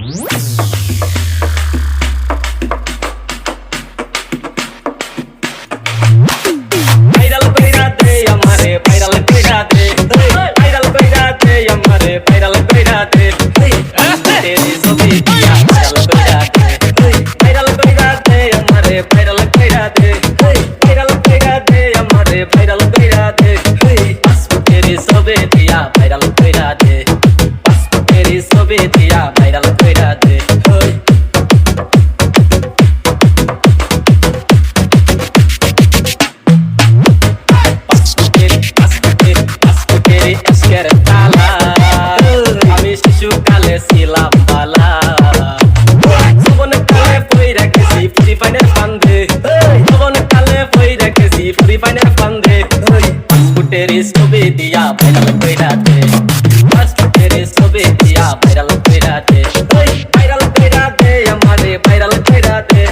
Viral কইরা দে আমারে viral কইরা দে ভাইরাল কইরা দে আমারে ভাইরাল কইরা দে তেরি ছবি দিয়া ভাইরাল কইরা দে ভাইরাল কইরা দে আমারে ভাইরাল কইরা দে ভাইরাল কইরা দে আমারে ভাইরাল কইরা দে পাসপোর্টের ছবি দিয়া ভাইরাল কইরা দে পাসপোর্টের ছবি দিয়া ভাইরাল কইরা দে আমি শিশুকালে ছিলাম বালা জীবন কালে বই রেখেছি ফ্রি ফাইনের ফান্দে জীবন কালে বই রেখেছি ফ্রি ফাইনের ফান্দে পাসপোর্টের ছবি দিয়া ভাইরাল কইরা দে পাসপোর্টের ছবি দিয়া ভাইরাল কইরা দে ভাইরাল কইরা দে আমারে ভাইরাল কইরা দে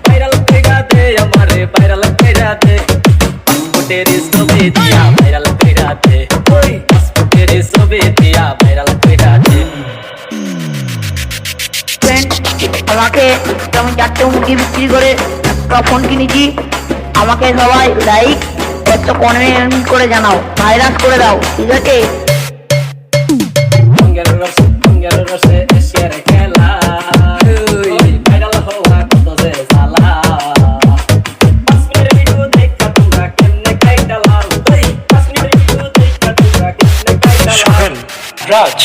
ভাইরাল কইরা দে আমারে ভাইরাল কইরা দে পাসপোর্টের ছবি দিয়া ভাইরাল কইরা দে পাসপোর্টের ছবি দিয়া ভাইরাল কইরা দে আমাকে আমি 4টে মুরগি বিক্রি করে একটা ফোন কিনেছি। আমাকে সবাই লাইক একটা কমেন্ট করে জানাও, ভাইরাস করে দাও, ঠিক আছে? অঙ্গের রসে এসের খেলা ভাইরাল হওয়া কত যে জ্বালা কাশ্মীরের ভিডিও দেখা তোমরা কেমনে কাইটা লাও কাশ্মীরের ভিডিও দেখা তোমরা কেমনে কাইটা লাও রাজ